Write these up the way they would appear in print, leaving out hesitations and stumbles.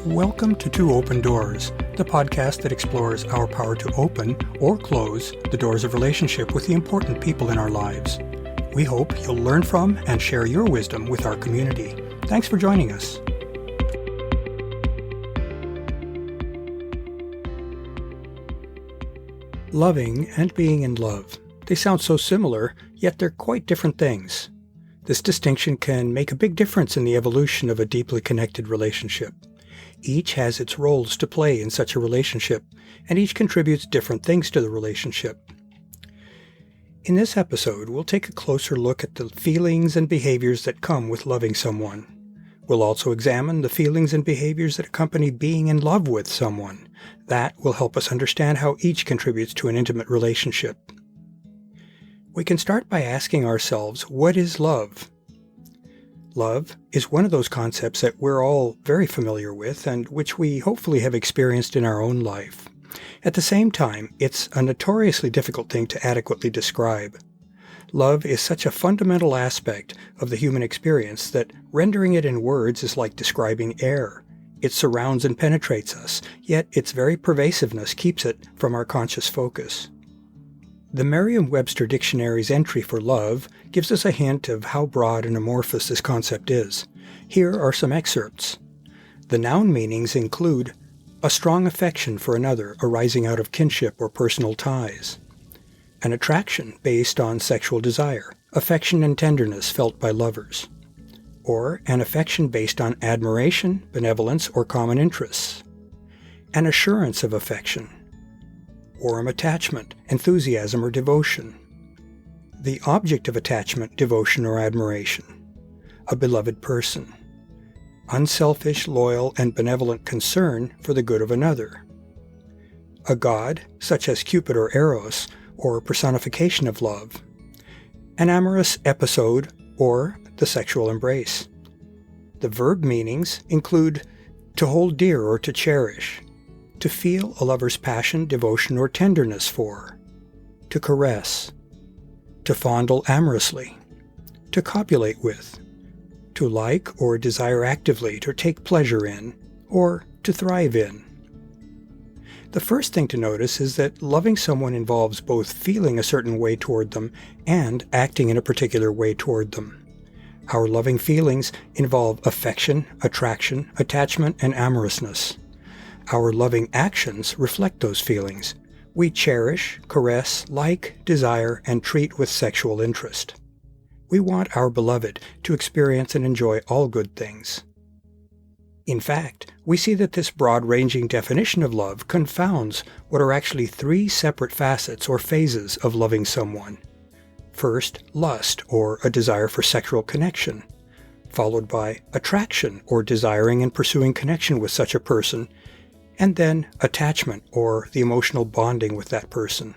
Welcome to Two Open Doors, the podcast that explores our power to open or close the doors of relationship with the important people in our lives. We hope you'll learn from and share your wisdom with our community. Thanks for joining us. Loving and being in love. They sound so similar, yet they're quite different things. This distinction can make a big difference in the evolution of a deeply connected relationship. Each has its roles to play in such a relationship, and each contributes different things to the relationship. In this episode, we'll take a closer look at the feelings and behaviors that come with loving someone. We'll also examine the feelings and behaviors that accompany being in love with someone. That will help us understand how each contributes to an intimate relationship. We can start by asking ourselves, what is love? Love is one of those concepts that we're all very familiar with and which we hopefully have experienced in our own life. At the same time, it's a notoriously difficult thing to adequately describe. Love is such a fundamental aspect of the human experience that rendering it in words is like describing air. It surrounds and penetrates us, yet its very pervasiveness keeps it from our conscious focus. The Merriam-Webster Dictionary's entry for love gives us a hint of how broad and amorphous this concept is. Here are some excerpts. The noun meanings include a strong affection for another arising out of kinship or personal ties, an attraction based on sexual desire, affection and tenderness felt by lovers, or an affection based on admiration, benevolence, or common interests, an assurance of affection, warm attachment, enthusiasm, or devotion, the object of attachment, devotion, or admiration, a beloved person, unselfish, loyal, and benevolent concern for the good of another, a god, such as Cupid or Eros, or personification of love, an amorous episode, or the sexual embrace. The verb meanings include to hold dear or to cherish, to feel a lover's passion, devotion, or tenderness for, to caress, to fondle amorously, to copulate with, to like or desire actively, to take pleasure in, or to thrive in. The first thing to notice is that loving someone involves both feeling a certain way toward them and acting in a particular way toward them. Our loving feelings involve affection, attraction, attachment, and amorousness. Our loving actions reflect those feelings. We cherish, caress, like, desire, and treat with sexual interest. We want our beloved to experience and enjoy all good things. In fact, we see that this broad-ranging definition of love confounds what are actually three separate facets or phases of loving someone. First, lust, or a desire for sexual connection, followed by attraction, or desiring and pursuing connection with such a person, and then attachment, or the emotional bonding with that person.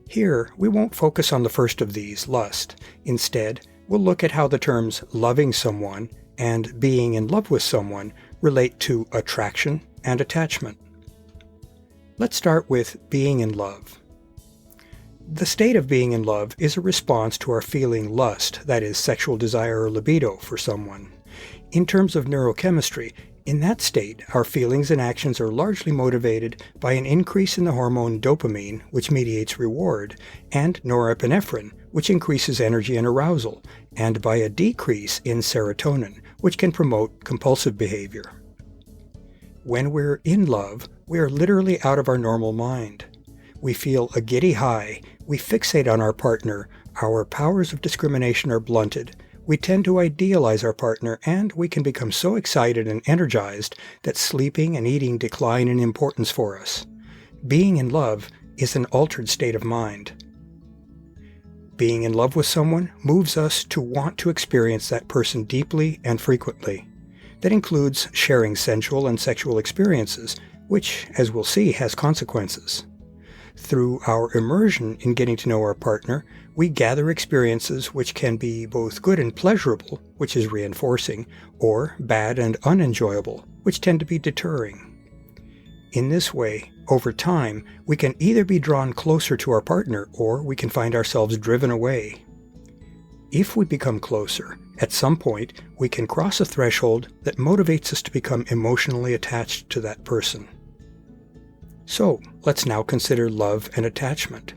Here, we won't focus on the first of these, lust. Instead, we'll look at how the terms loving someone and being in love with someone relate to attraction and attachment. Let's start with being in love. The state of being in love is a response to our feeling lust, that is, sexual desire or libido for someone. In terms of neurochemistry, in that state, our feelings and actions are largely motivated by an increase in the hormone dopamine, which mediates reward, and norepinephrine, which increases energy and arousal, and by a decrease in serotonin, which can promote compulsive behavior. When we're in love, we are literally out of our normal mind. We feel a giddy high, we fixate on our partner, our powers of discrimination are blunted, we tend to idealize our partner, and we can become so excited and energized that sleeping and eating decline in importance for us. Being in love is an altered state of mind. Being in love with someone moves us to want to experience that person deeply and frequently. That includes sharing sensual and sexual experiences, which, as we'll see, has consequences. Through our immersion in getting to know our partner, we gather experiences which can be both good and pleasurable, which is reinforcing, or bad and unenjoyable, which tend to be deterring. In this way, over time, we can either be drawn closer to our partner or we can find ourselves driven away. If we become closer, At some point, we can cross a threshold that motivates us to become emotionally attached to that person. So, let's now consider love and attachment.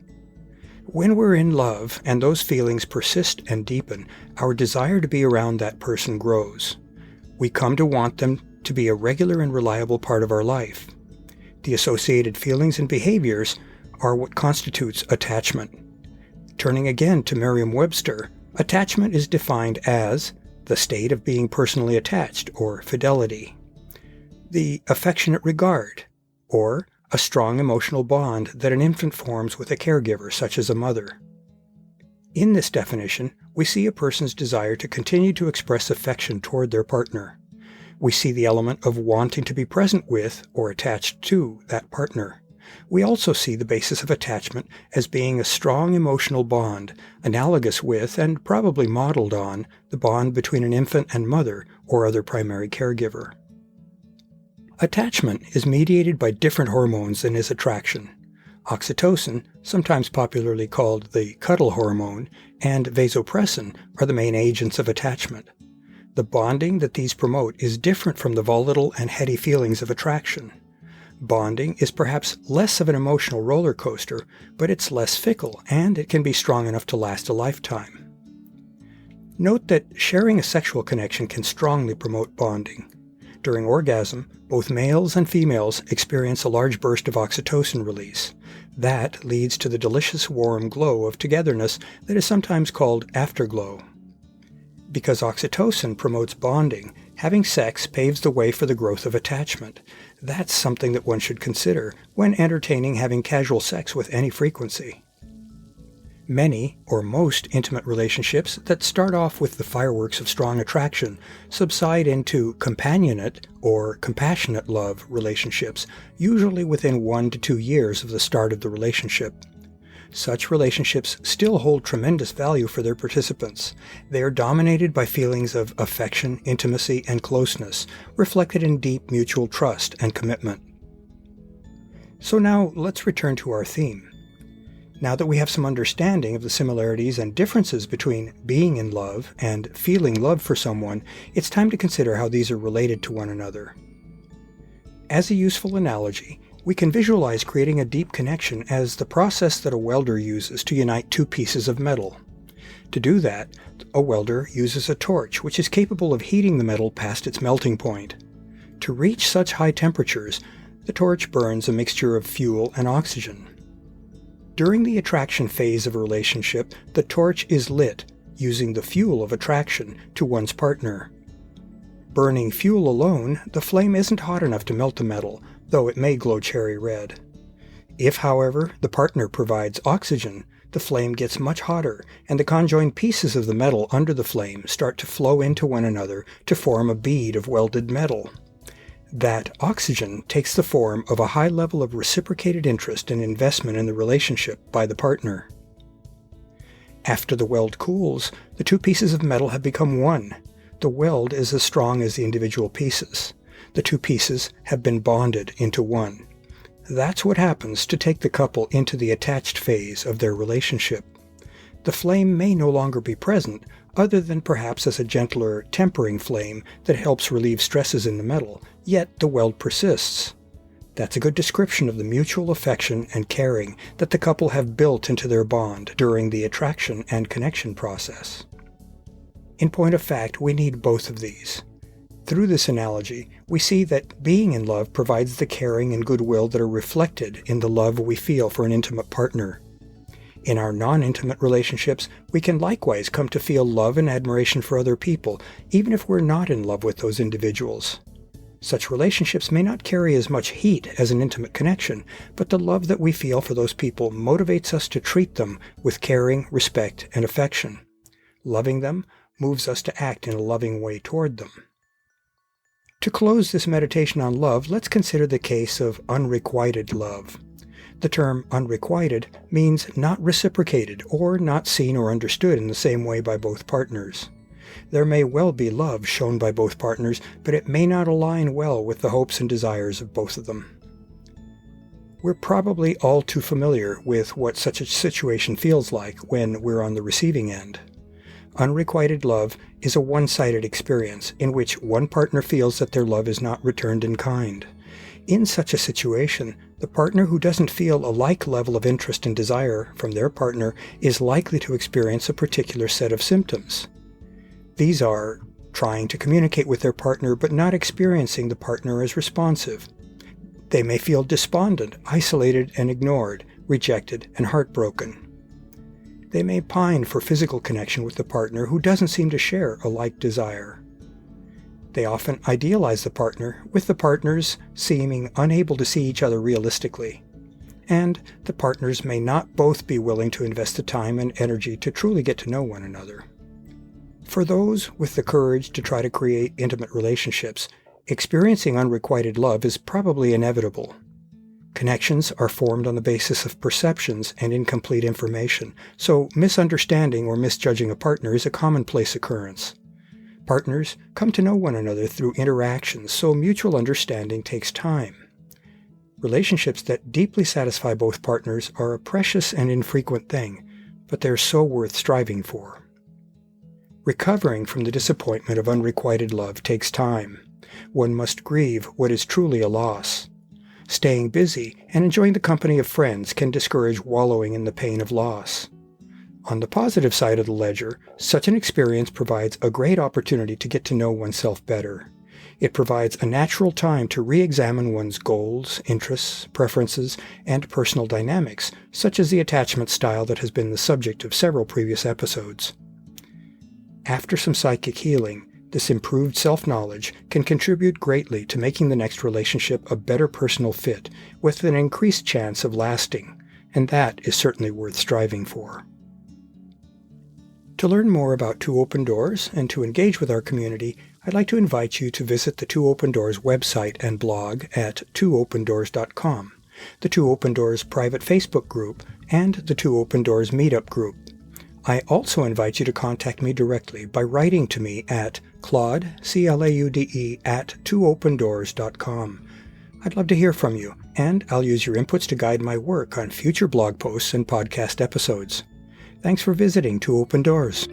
When we're in love and those feelings persist and deepen, our desire to be around that person grows. We come to want them to be a regular and reliable part of our life. The associated feelings and behaviors are what constitutes attachment. Turning again to Merriam-Webster, attachment is defined as the state of being personally attached, or fidelity, the affectionate regard, or a strong emotional bond that an infant forms with a caregiver, such as a mother. In this definition, we see a person's desire to continue to express affection toward their partner. We see the element of wanting to be present with or attached to that partner. We also see the basis of attachment as being a strong emotional bond, analogous with and probably modeled on the bond between an infant and mother or other primary caregiver. Attachment is mediated by different hormones than is attraction. Oxytocin, sometimes popularly called the cuddle hormone, and vasopressin are the main agents of attachment. The bonding that these promote is different from the volatile and heady feelings of attraction. Bonding is perhaps less of an emotional roller coaster, but it's less fickle, and it can be strong enough to last a lifetime. Note that sharing a sexual connection can strongly promote bonding. During orgasm, both males and females experience a large burst of oxytocin release. That leads to the delicious warm glow of togetherness that is sometimes called afterglow. Because oxytocin promotes bonding, having sex paves the way for the growth of attachment. That's something that one should consider when entertaining having casual sex with any frequency. Many, or most, intimate relationships that start off with the fireworks of strong attraction subside into companionate or compassionate love relationships, usually within 1 to 2 years of the start of the relationship. Such relationships still hold tremendous value for their participants. They are dominated by feelings of affection, intimacy, and closeness, reflected in deep mutual trust and commitment. So now let's return to our theme. Now that we have some understanding of the similarities and differences between being in love and feeling love for someone, it's time to consider how these are related to one another. As a useful analogy, we can visualize creating a deep connection as the process that a welder uses to unite two pieces of metal. To do that, a welder uses a torch which is capable of heating the metal past its melting point. To reach such high temperatures, the torch burns a mixture of fuel and oxygen. During the attraction phase of a relationship, the torch is lit using the fuel of attraction to one's partner. Burning fuel alone, the flame isn't hot enough to melt the metal, though it may glow cherry red. If, however, the partner provides oxygen, the flame gets much hotter, and the conjoined pieces of the metal under the flame start to flow into one another to form a bead of welded metal. That oxygen takes the form of a high level of reciprocated interest and investment in the relationship by the partner. After the weld cools, the two pieces of metal have become one. The weld is as strong as the individual pieces. The two pieces have been bonded into one. That's what happens to take the couple into the attached phase of their relationship. The flame may no longer be present, other than perhaps as a gentler, tempering flame that helps relieve stresses in the metal, yet the weld persists. That's a good description of the mutual affection and caring that the couple have built into their bond during the attraction and connection process. In point of fact, we need both of these. Through this analogy, we see that being in love provides the caring and goodwill that are reflected in the love we feel for an intimate partner. In our non-intimate relationships, we can likewise come to feel love and admiration for other people, even if we're not in love with those individuals. Such relationships may not carry as much heat as an intimate connection, but the love that we feel for those people motivates us to treat them with caring, respect, and affection. Loving them moves us to act in a loving way toward them. To close this meditation on love, let's consider the case of unrequited love. The term unrequited means not reciprocated or not seen or understood in the same way by both partners. There may well be love shown by both partners, but it may not align well with the hopes and desires of both of them. We're probably all too familiar with what such a situation feels like when we're on the receiving end. Unrequited love is a one-sided experience in which one partner feels that their love is not returned in kind. In such a situation, the partner who doesn't feel a like level of interest and desire from their partner is likely to experience a particular set of symptoms. These are trying to communicate with their partner but not experiencing the partner as responsive. They may feel despondent, isolated and ignored, rejected and heartbroken. They may pine for physical connection with the partner who doesn't seem to share a like desire. They often idealize the partner, with the partners seeming unable to see each other realistically. And the partners may not both be willing to invest the time and energy to truly get to know one another. For those with the courage to try to create intimate relationships, experiencing unrequited love is probably inevitable. Connections are formed on the basis of perceptions and incomplete information, so misunderstanding or misjudging a partner is a commonplace occurrence. Partners come to know one another through interactions, so mutual understanding takes time. Relationships that deeply satisfy both partners are a precious and infrequent thing, but they're so worth striving for. Recovering from the disappointment of unrequited love takes time. One must grieve what is truly a loss. Staying busy and enjoying the company of friends can discourage wallowing in the pain of loss. On the positive side of the ledger, such an experience provides a great opportunity to get to know oneself better. It provides a natural time to re-examine one's goals, interests, preferences, and personal dynamics, such as the attachment style that has been the subject of several previous episodes. After some psychic healing, this improved self-knowledge can contribute greatly to making the next relationship a better personal fit with an increased chance of lasting, and that is certainly worth striving for. To learn more about Two Open Doors and to engage with our community, I'd like to invite you to visit the Two Open Doors website and blog at twoopendoors.com, the Two Open Doors private Facebook group, and the Two Open Doors meetup group. I also invite you to contact me directly by writing to me at Claude, C-L-A-U-D-E, at twoopendoors.com. I'd love to hear from you, and I'll use your inputs to guide my work on future blog posts and podcast episodes. Thanks for visiting Two Open Doors.